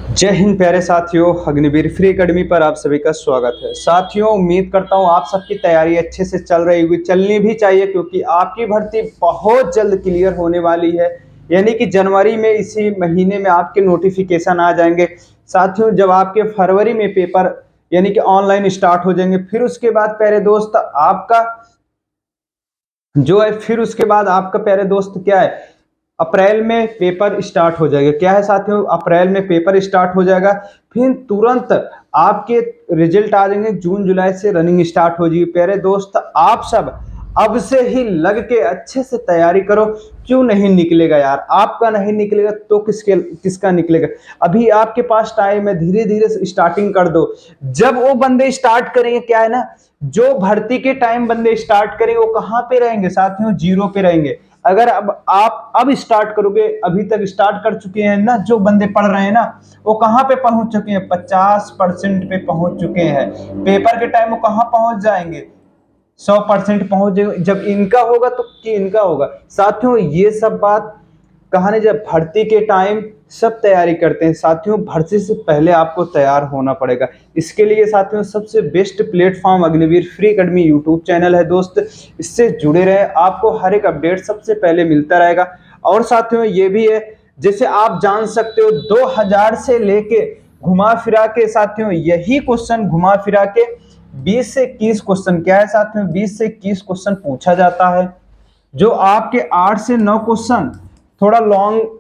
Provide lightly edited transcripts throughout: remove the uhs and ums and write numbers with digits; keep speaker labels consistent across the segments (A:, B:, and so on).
A: जय हिंद प्यारे साथियों, अग्निवीर फ्री एकेडमी पर आप सभी का स्वागत है। साथियों, उम्मीद करता हूं आप सबकी तैयारी अच्छे से चल रही होगी, चलनी भी चाहिए क्योंकि आपकी भर्ती बहुत जल्द क्लियर होने वाली है। यानी कि जनवरी में, इसी महीने में आपके नोटिफिकेशन आ जाएंगे। साथियों, जब आपके फरवरी में पेपर यानी कि ऑनलाइन स्टार्ट हो जाएंगे, फिर उसके बाद प्यारे दोस्त आपका जो है, फिर उसके बाद आपका प्यारे दोस्त क्या है, अप्रैल में पेपर स्टार्ट हो जाएगा। क्या है साथियों, अप्रैल में पेपर स्टार्ट हो जाएगा, फिर तुरंत आपके रिजल्ट आ जाएंगे। जून जुलाई से रनिंग स्टार्ट हो जाएगी। प्यारे दोस्त, आप सब अब से ही लग के अच्छे से तैयारी करो। क्यों नहीं निकलेगा यार? आपका नहीं निकलेगा तो किसका निकलेगा? अभी आपके पास टाइम है, धीरे धीरे स्टार्टिंग कर दो। जब वो बंदे स्टार्ट करेंगे, क्या है ना, जो भर्ती के टाइम बंदे स्टार्ट करेंगे वो कहां पे रहेंगे साथियों? जीरो पे रहेंगे। अगर अब स्टार्ट करोगे, अभी तक स्टार्ट कर चुके हैं ना जो बंदे पढ़ रहे हैं ना, वो कहां पे पहुंच चुके हैं? 50% पे पहुंच चुके हैं। पेपर के टाइम वो कहां पहुंच जाएंगे? 100% पहुंच जाएंगे। जब इनका होगा तो कि इनका होगा। साथियों, ये सब बात कहानी, जब भर्ती के टाइम सब तैयारी करते हैं साथियों, भर्ती से पहले आपको तैयार होना पड़ेगा। इसके लिए साथियों सबसे best platform Agniveer free academy YouTube channel है दोस्त। इससे जुड़े रहे, आपको हर एक अपडेट सबसे पहले मिलता रहेगा। और साथियों ये भी है, जैसे आप जान सकते हो, 2000 से लेके घुमा फिरा के साथियों, यही क्वेश्चन घुमा फिरा के 20 से 21 क्वेश्चन, क्या है साथियों, 20 से 21 क्वेश्चन पूछा जाता है। जो आपके 8 से 9 क्वेश्चन थोड़ा लॉन्ग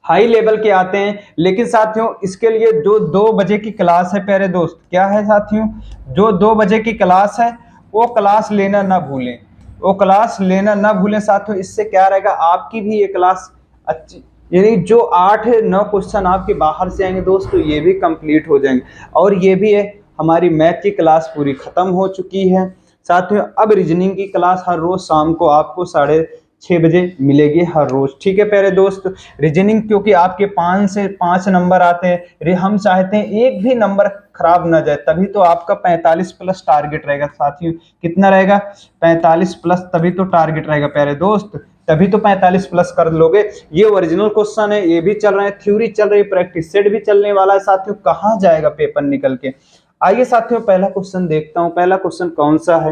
A: हाई लेवल के आते हैं। लेकिन साथियों इसके लिए जो 2 बजे की क्लास है प्यारे दोस्त, क्या है साथियों, जो 2 बजे की क्लास है वो क्लास लेना ना भूलें। वो क्लास लेना ना भूलें साथियों। इससे क्या रहेगा, आपकी भी ये क्लास अच्छी, यानी जो 8-9 क्वेश्चन आपके बाहर से आएंगे दोस्तों, ये भी कंप्लीट हो जाएंगे। और ये भी है, हमारी मैथ की क्लास पूरी खत्म हो चुकी है साथियों। अब रीजनिंग की क्लास हर रोज शाम को आपको 6:30 बजे मिलेगी हर रोज। ठीक है प्यारे दोस्त, रीजनिंग क्योंकि आपके 5 से 5 नंबर आते हैं, हम चाहते हैं एक भी नंबर खराब ना जाए, तभी तो आपका 45 प्लस टारगेट रहेगा साथियों। कितना रहेगा? 45 प्लस, तभी तो टारगेट रहेगा प्यारे दोस्त, तभी तो 45 प्लस कर लोगे। ये ओरिजिनल क्वेश्चन है, ये भी चल रहे हैं, थ्योरी चल रही है, प्रैक्टिस सेट भी चलने वाला है साथियों। कहाँ जाएगा पेपर निकल के? आइए साथियों पहला क्वेश्चन देखता हूँ। पहला क्वेश्चन कौन सा है,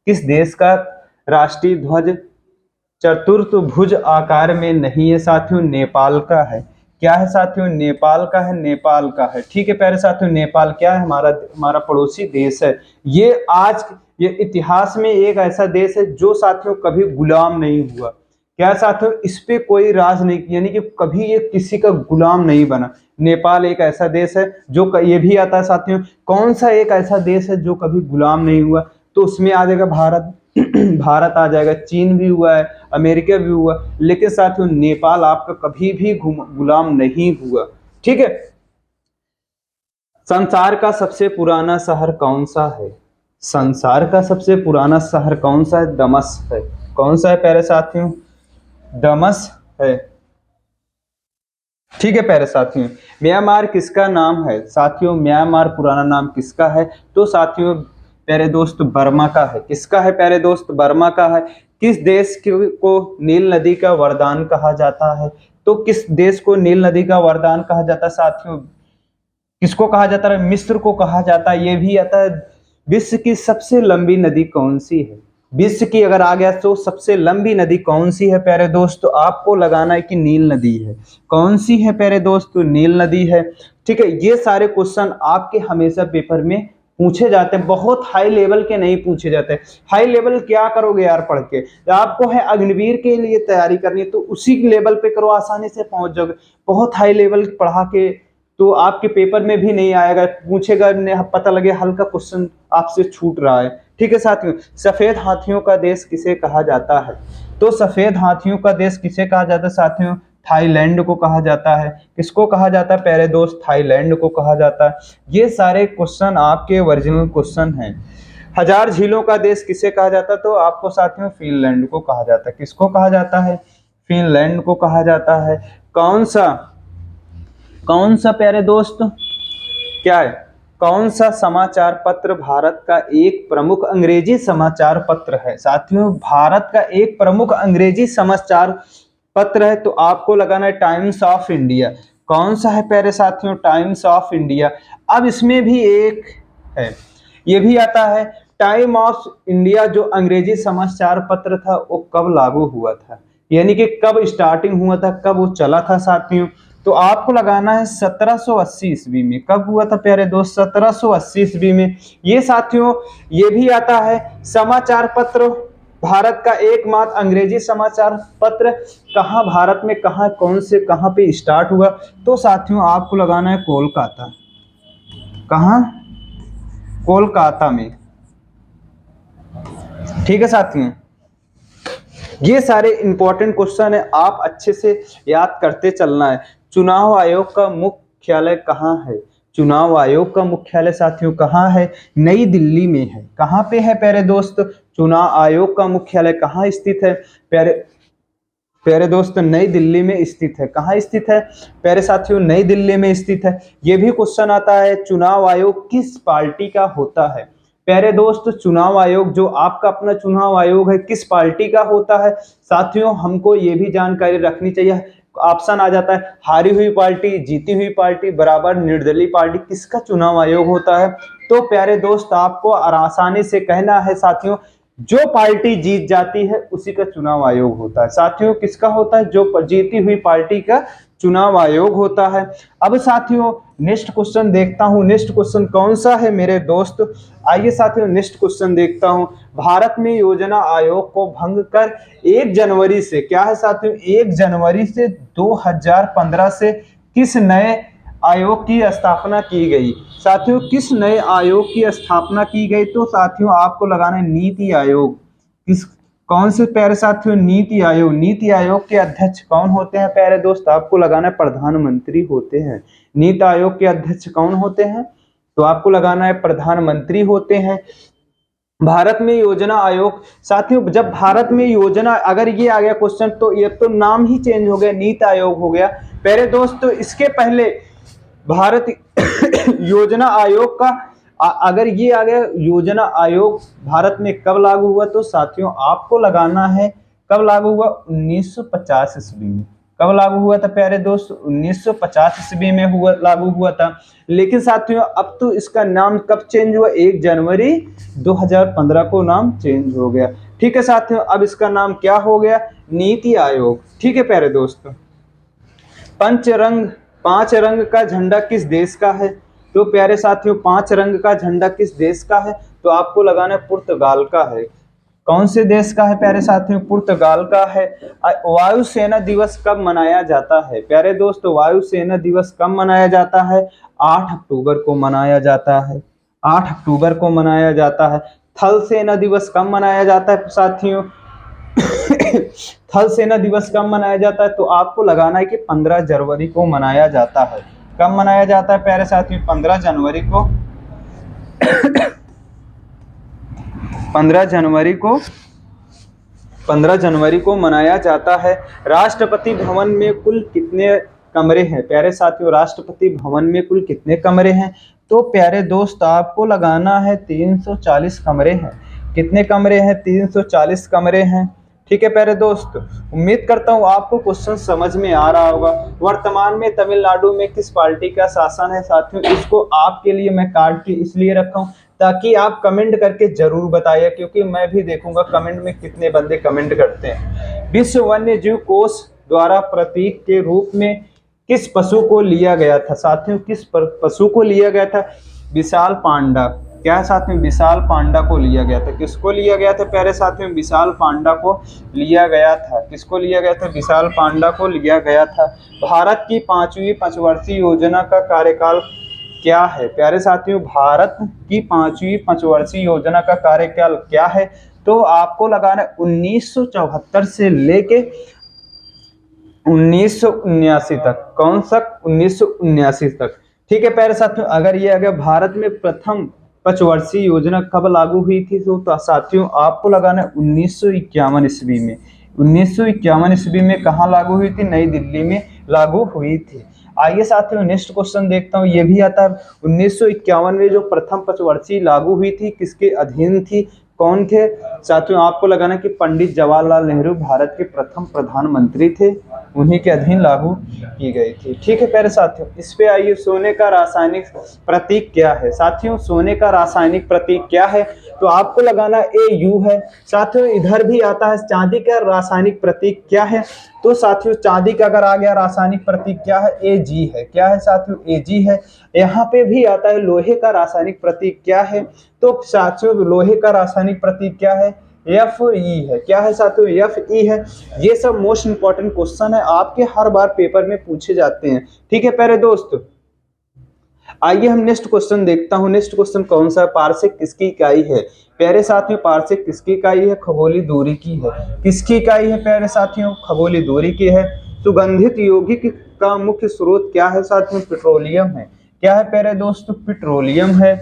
A: किस देश का राष्ट्रीय ध्वज चतुर्भुज आकार में नहीं है साथियों? नेपाल का है। क्या है साथियों? नेपाल का है, नेपाल का है। ठीक है प्यारे साथियों, नेपाल क्या है, हमारा हमारा पड़ोसी देश है। ये इतिहास में एक ऐसा देश है जो साथियों कभी गुलाम नहीं हुआ। क्या साथियों? इस पे कोई राज नहीं, यानी कि कभी ये किसी का गुलाम नहीं बना। नेपाल एक ऐसा देश है जो ये भी आता है साथियों, कौन सा एक ऐसा देश है जो कभी गुलाम नहीं हुआ? तो उसमें आ जाएगा भारत। भारत आ जाएगा, चीन भी हुआ है, अमेरिका भी हुआ, लेकिन साथियों नेपाल आपका कभी भी गुलाम नहीं हुआ। ठीक है। संसार का सबसे पुराना शहर कौन सा है? संसार का सबसे पुराना शहर कौन सा है? दमस है। कौन सा है प्यारे साथियों? दमस है। ठीक है प्यारे साथियों, म्यांमार किसका नाम है साथियों? म्यांमार पुराना नाम किसका है? तो साथियों प्यारे दोस्त बर्मा का है। किसका है प्यारे दोस्त? बर्मा का है। किस देश को नील नदी का वरदान कहा जाता है? तो किस देश को नील नदी का वरदान कहा जाता है साथियों? किसको कहा जाता है? मिस्र को कहा जाता है। ये भी आता है, विश्व की सबसे लंबी नदी कौन सी है? विश्व की अगर आ गया तो सबसे लंबी नदी कौन सी है प्यारे दोस्त? तो आपको लगाना है कि नील नदी है। कौन सी है प्यारे दोस्त? तो नील नदी है। ठीक है, ये सारे क्वेश्चन आपके हमेशा पेपर में पूछे जाते हैं, बहुत हाई लेवल के नहीं पूछे जाते। हाई लेवल क्या करोगे यार पढ़ के? आपको है अग्निवीर के लिए तैयारी करनी है तो उसी लेवल पे करो, आसानी से पहुंच जाओगे। बहुत हाई लेवल पढ़ा के तो आपके पेपर में भी नहीं आएगा, पूछेगा, पता लगे हल्का क्वेश्चन आपसे छूट रहा है। ठीक है साथियों, सफेद हाथियों का देश किसे कहा जाता है? तो सफेद हाथियों का देश किसे कहा जाता है साथियों? थाईलैंड को कहा जाता है। किसको कहा जाता है प्यारे दोस्त? थाईलैंड को कहा जाता है। ये सारे क्वेश्चन आपके ओरिजिनल क्वेश्चन हैं। हजार झीलों का देश किसे कहा जाता है? तो आपको साथियों फिनलैंड को कहा जाता है। किसको कहा जाता है? फिनलैंड को कहा जाता है। कौन सा प्यारे दोस्त क्या है, कौन सा समाचार पत्र भारत का एक प्रमुख अंग्रेजी समाचार पत्र है साथियों? भारत का एक प्रमुख अंग्रेजी समाचार पत्र है तो आपको लगाना है टाइम्स ऑफ इंडिया। कौन सा है प्यारे साथियों? Times of India. अब इसमें भी एक है, ये भी आता है टाइम ऑफ इंडिया, जो अंग्रेजी समाचार पत्र था वो कब लागू हुआ था, यानी कि कब स्टार्टिंग हुआ था, कब वो चला था साथियों? तो आपको लगाना है 1780 ईस्वी में। कब हुआ था प्यारे दोस्त? 1780 ईस्वी में। ये साथियों ये भी आता है समाचार पत्र, भारत का एकमात्र अंग्रेजी समाचार पत्र कहाँ भारत में, कहाँ कौन से कहाँ पे स्टार्ट हुआ? तो साथियों आपको लगाना है कोलकाता। कहाँ? कोलकाता में। ठीक है साथियों, ये सारे इंपॉर्टेंट क्वेश्चन है, आप अच्छे से याद करते चलना है। चुनाव आयोग का मुख्यालय कहाँ है? चुनाव आयोग का मुख्यालय साथियों कहाँ है? नई दिल्ली में है। कहाँ पे है प्यारे दोस्त? चुनाव आयोग का मुख्यालय कहाँ स्थित है प्यारे प्यारे दोस्त? नई दिल्ली में स्थित है। कहाँ स्थित है प्यारे साथियों? नई दिल्ली में स्थित है। ये भी क्वेश्चन आता है, चुनाव आयोग किस पार्टी का होता है? प्यारे दोस्त चुनाव आयोग, जो आपका अपना चुनाव आयोग है, किस पार्टी का होता है? साथियों हमको ये भी जानकारी रखनी चाहिए। ऑप्शन आ जाता है हारी हुई पार्टी, जीती हुई पार्टी, बराबर, निर्दलीय पार्टी, किसका चुनाव आयोग होता है? तो प्यारे दोस्त आपको आसानी से कहना है साथियों, जो पार्टी जीत जाती है उसी का चुनाव आयोग होता है। साथियों किसका होता है? जो जीती हुई पार्टी का चुनाव आयोग होता है। अब साथियों नेक्स्ट क्वेश्चन देखता हूं, नेक्स्ट क्वेश्चन कौन सा है मेरे दोस्त? आइए साथियों नेक्स्ट क्वेश्चन देखता हूं। भारत में योजना आयोग को भंग कर 1 जनवरी से, क्या है साथियों? 1 जनवरी से 2015 से किस नए आयोग की स्थापना की गई? साथियों किस नए आयोग की स्थापना की गई? तो साथियों आपको लगाना है नीति आयोग। किस कौन से प्यारे साथियों? नीति आयोग। नीति आयोग के अध्यक्ष कौन होते हैं प्यारे दोस्त? आपको लगाना है प्रधानमंत्री होते हैं। नीति आयोग के अध्यक्ष कौन होते हैं? तो आपको लगाना है प्रधानमंत्री होते हैं। भारत में योजना आयोग, साथियों जब भारत में योजना, अगर ये आ गया क्वेश्चन तो ये तो नाम ही चेंज हो गया, नीति आयोग हो गया। प्यारे दोस्त इसके पहले भारत योजना आयोग का अगर ये आ गया, योजना आयोग भारत में कब लागू हुआ? तो साथियों आपको लगाना है कब लागू हुआ? 1950 ईस्वी में। कब लागू हुआ था प्यारे दोस्त? 1950 ईस्वी में लागू हुआ था। लेकिन साथियों अब तो इसका नाम कब चेंज हुआ? 1 जनवरी 2015 को नाम चेंज हो गया। ठीक है साथियों, अब इसका नाम क्या हो गया? नीति आयोग। ठीक है प्यारे दोस्त, पांच रंग का झंडा किस देश का है? तो प्यारे साथियों 5 रंग का झंडा किस देश का है? तो आपको लगाना है पुर्तगाल का है। कौन से देश का है प्यारे साथियों? पुर्तगाल का है। वायुसेना दिवस कब मनाया जाता है? प्यारे दोस्त वायुसेना दिवस कब मनाया जाता है? 8 अक्टूबर को मनाया जाता है। 8 अक्टूबर को मनाया जाता है। थल सेना दिवस कब मनाया जाता है साथियों? थल सेना दिवस कब मनाया जाता है? तो आपको लगाना है कि 15 जनवरी को मनाया जाता है। कब मनाया जाता है प्यारे साथियों? 15 जनवरी को। 15 जनवरी को मनाया जाता है। राष्ट्रपति भवन में कुल कितने कमरे हैं? प्यारे साथियों राष्ट्रपति भवन में कुल कितने कमरे हैं? तो प्यारे दोस्त आपको लगाना है 340 कमरे हैं। कितने कमरे हैं? 340 कमरे हैं। ठीक है प्यारे दोस्त, उम्मीद करता हूँ आपको क्वेश्चन समझ में आ रहा होगा। वर्तमान में तमिलनाडु में किस पार्टी का शासन है? साथियों इसको आपके लिए मैं काट के इसलिए रखा हूँ ताकि आप कमेंट करके जरूर बताइए, क्योंकि मैं भी देखूंगा कमेंट में कितने बंदे कमेंट करते हैं। विश्व वन्य जीव कोष द्वारा प्रतीक के रूप में किस पशु को लिया गया था? साथियों किस पशु को लिया गया था? विशाल पांडा। क्या साथियों? विशाल पांडा को लिया गया था। किसको लिया गया था प्यारे साथियों? विशाल पांडा को लिया गया था। किसको लिया गया था? विशाल पांडा को लिया गया था। भारत की 5वीं पंचवर्षीय योजना का कार्यकाल क्या है? प्यारे साथियों भारत की 5वीं पंचवर्षीय योजना का कार्यकाल क्या है? तो आपको लगाना 1974 से लेके 1979 तक। कौन सा? 1979 तक। ठीक है प्यारे साथियों, अगर ये अगर भारत में प्रथम पंचवर्षीय योजना कब लागू हुई थी? तो साथियों आपको लगाना है 1951 ईस्वी में। 1951 ईस्वी में कहाँ लागू हुई थी? नई दिल्ली में लागू हुई थी। आइए साथियों नेक्स्ट क्वेश्चन देखता हूँ, ये भी आता है 1951 में जो प्रथम पंचवर्षीय लागू हुई थी किसके अधीन थी? कौन थे साथियों? आपको लगाना कि पंडित जवाहरलाल नेहरू भारत के प्रथम प्रधानमंत्री थे, उन्हीं के अधीन लागू की गई थी। ठीक है प्यारे साथियों, इस पे आइए, सोने का रासायनिक प्रतीक क्या है? साथियों सोने का रासायनिक प्रतीक क्या है? तो आपको लगाना AU है। साथियों इधर भी आता है चांदी का रासायनिक प्रतीक क्या है? तो साथियों चांदी का अगर आ गया रासायनिक प्रतीक क्या है? AG है। क्या है साथियों? AG है। यहाँ पे भी आता है लोहे का रासायनिक प्रतीक क्या है? तो साथियों लोहे का रासायनिक प्रतीक क्या है? FE है। क्या है साथियों? FE है। ये सब मोस्ट इंपॉर्टेंट क्वेश्चन है, आपके हर बार पेपर में पूछे जाते हैं। ठीक है प्यारे दोस्त, आइए हम नेक्स्ट क्वेश्चन देखता हूं। नेक्स्ट क्वेश्चन कौन सा है? पारसेक किसकी इकाई है? प्यारे साथियों पारसेक किसकी इकाई है? खगोलीय दूरी की है। किसकी इकाई है प्यारे साथियों? खगोलीय दूरी की है। सुगंधित यौगिक का मुख्य स्रोत क्या है साथियों? पेट्रोलियम है। क्या है प्यारे दोस्तों? पेट्रोलियम है।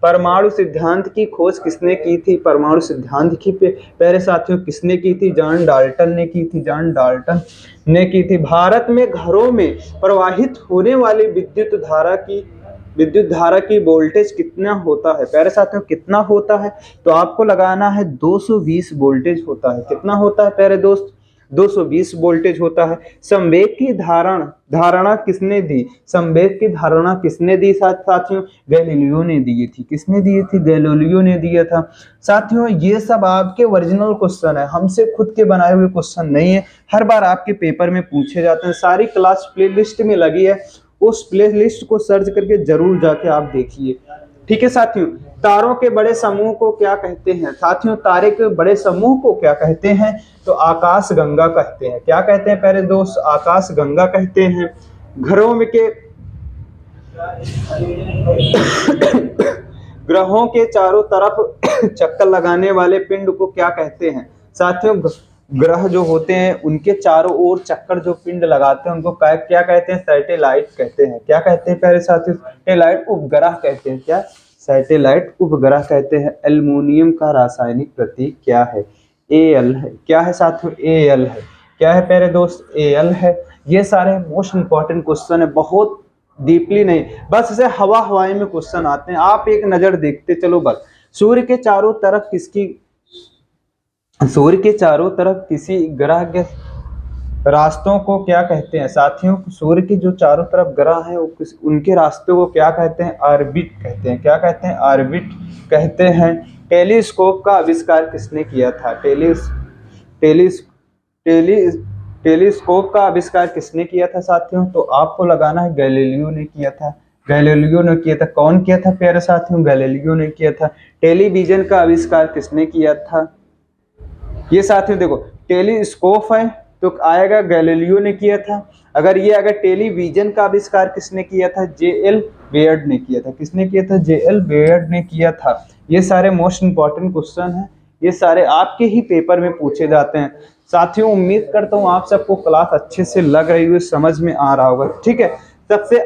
A: परमाणु सिद्धांत की खोज किसने की थी? परमाणु सिद्धांत की प्यारे साथियों किसने की थी? जॉन डाल्टन ने की थी। जॉन डाल्टन ने की थी। भारत में घरों में प्रवाहित होने वाली विद्युत धारा की वोल्टेज कितना होता है? प्यारे साथियों कितना होता है? तो आपको लगाना है 220 वोल्टेज होता है। कितना होता है प्यारे दोस्त? 220 वोल्टेज होता है। संवेग की धारणा किसने दी? संवेग की धारणा किसने दी साथियों? गैलीलियो ने दी थी। किसने दी थी? गैलीलियो ने दिया था। साथियों ये सब आपके ओरिजिनल क्वेश्चन है, हमसे खुद के बनाए हुए क्वेश्चन नहीं है, हर बार आपके पेपर में पूछे जाते हैं। सारी क्लास प्लेलिस्ट में लगी है, उस प्लेलिस्ट को सर्च करके जरूर जाके आप देखिए। ठीक है साथियों, तारों के बड़े समूह को क्या कहते हैं? साथियों तारे के बड़े समूह को क्या कहते हैं? तो आकाश गंगा कहते हैं। क्या कहते हैं प्यारे दोस्त? आकाश गंगा कहते हैं। घरों में के ग्रहों के चारों तरफ चक्कर लगाने वाले पिंड को क्या कहते हैं? साथियों ग्रह जो होते हैं उनके चारों ओर चक्कर जो पिंड लगाते हैं उनको क्या कहते हैं? सैटेलाइट कहते हैं। क्या कहते हैं प्यारे साथियों? सैटेलाइट उपग्रह कहते हैं। क्या? सैटेलाइट उपग्रह कहते हैं। एल्युमिनियम का रासायनिक प्रतीक क्या है? Al है। क्या है साथियों? Al है। क्या है प्यारे दोस्त? Al है। ये सारे मोस्ट इंपॉर्टेंट क्वेश्चन है, बहुत डीपली नहीं, बस इसे हवाई में क्वेश्चन आते हैं, आप एक नजर देखते चलो बस। सूर्य के चारों तरफ किसी ग्रह के रास्तों को क्या कहते हैं? साथियों सूर्य के जो चारों तरफ ग्रह हैं उनके रास्तों को क्या कहते हैं? ऑर्बिट कहते हैं। क्या कहते हैं? ऑर्बिट कहते हैं। टेलीस्कोप का आविष्कार किसने किया था? टेलीस्कोप का आविष्कार किसने किया था साथियों? तो आपको लगाना है गैलीलियो ने किया था। गैलीलियो ने किया था। कौन किया था प्यारे साथियों? गैलीलियो ने किया था। टेलीविजन का आविष्कार किसने किया था? ये साथियों देखो टेलीस्कोप है तो आएगा गैलीलियो ने किया था। अगर ये अगर टेलीविजन का आविष्कार किसने किया था? JL बेयर्ड ने किया था। किसने किया था? JL बेयर्ड ने किया था। ये सारे मोस्ट इंपॉर्टेंट क्वेश्चन हैं, ये सारे आपके ही पेपर में पूछे जाते हैं। साथियों उम्मीद करता हूँ आप सबको क्लास अच्छे से लग रही हुई, समझ में आ रहा होगा। ठीक है, सबसे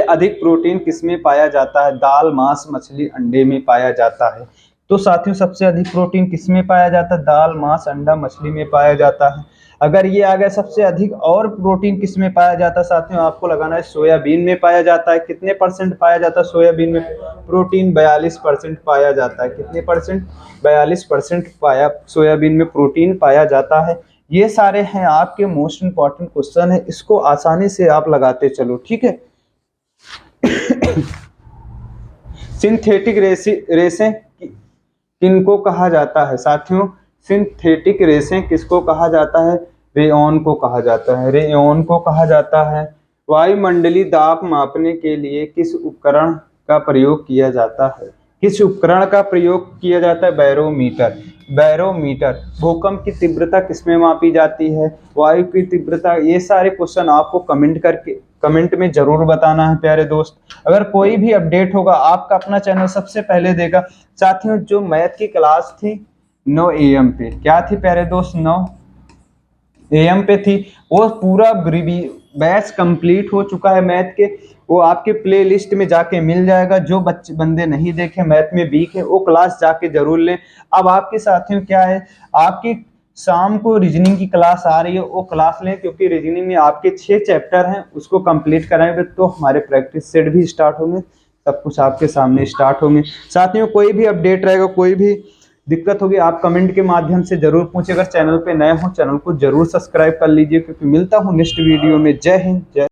A: अधिक प्रोटीन किसमें पाया जाता है? दाल, मांस, मछली, अंडे में पाया जाता है। तो साथियों सबसे अधिक प्रोटीन किसमें पाया जाता है? दाल, मांस, अंडा, मछली में पाया जाता है। अगर ये आ गया सबसे अधिक और प्रोटीन किसमें पाया जाता है साथियों? आपको लगाना है सोयाबीन में पाया जाता है। कितने परसेंट पाया जाता है सोयाबीन में प्रोटीन? 42% पाया जाता है। कितने परसेंट? 42% सोयाबीन में प्रोटीन पाया जाता है। ये सारे हैं आपके मोस्ट इंपॉर्टेंट क्वेश्चन है, इसको आसानी से आप लगाते चलो। ठीक है, सिंथेटिक रेसें किनको कहा जाता है साथियों? सिंथेटिक रेसें किसको कहा जाता है? रेयॉन को कहा जाता है। रेयॉन को कहा जाता है। वायुमंडलीय दाब मापने के लिए किस उपकरण का प्रयोग किया जाता है? किस उपकरण का प्रयोग किया जाता है? बैरोमीटर। बैरोमीटर। भूकंप की तीव्रता किसमें मापी जाती है? वायु की तीव्रता। ये सारे क्वेश्चन आपको कमेंट में जरूर बताना है प्यारे दोस्त। अगर कोई भी अपडेट होगा आपका अपना चैनल सबसे पहले देगा। साथियों जो मैथ की क्लास थी 9 AM पे, क्या थी प्यारे दोस्त? 9 AM पे थी। वो पूरा बैच कंप्लीट हो चुका है मैथ के, वो आपके प्ले लिस्ट में जाके मिल जाएगा। जो बंदे नहीं देखे, मैथ में वीक है, वो क्लास जाके जरूर लें। अब आपके साथियों क्या है, आपकी शाम को रीजनिंग की क्लास आ रही है, वो क्लास लें, क्योंकि रीजनिंग में आपके 6 चैप्टर हैं, उसको कंप्लीट कराएंगे तो हमारे प्रैक्टिस सेट भी स्टार्ट होंगे। सब कुछ आपके सामने स्टार्ट होंगे। साथियों कोई भी अपडेट रहेगा, कोई भी दिक्कत होगी, आप कमेंट के माध्यम से जरूर पूछिए। अगर चैनल पे नए हो चैनल को जरूर सब्सक्राइब कर लीजिए, क्योंकि मिलता हूँ नेक्स्ट वीडियो में। जय हिंद, जय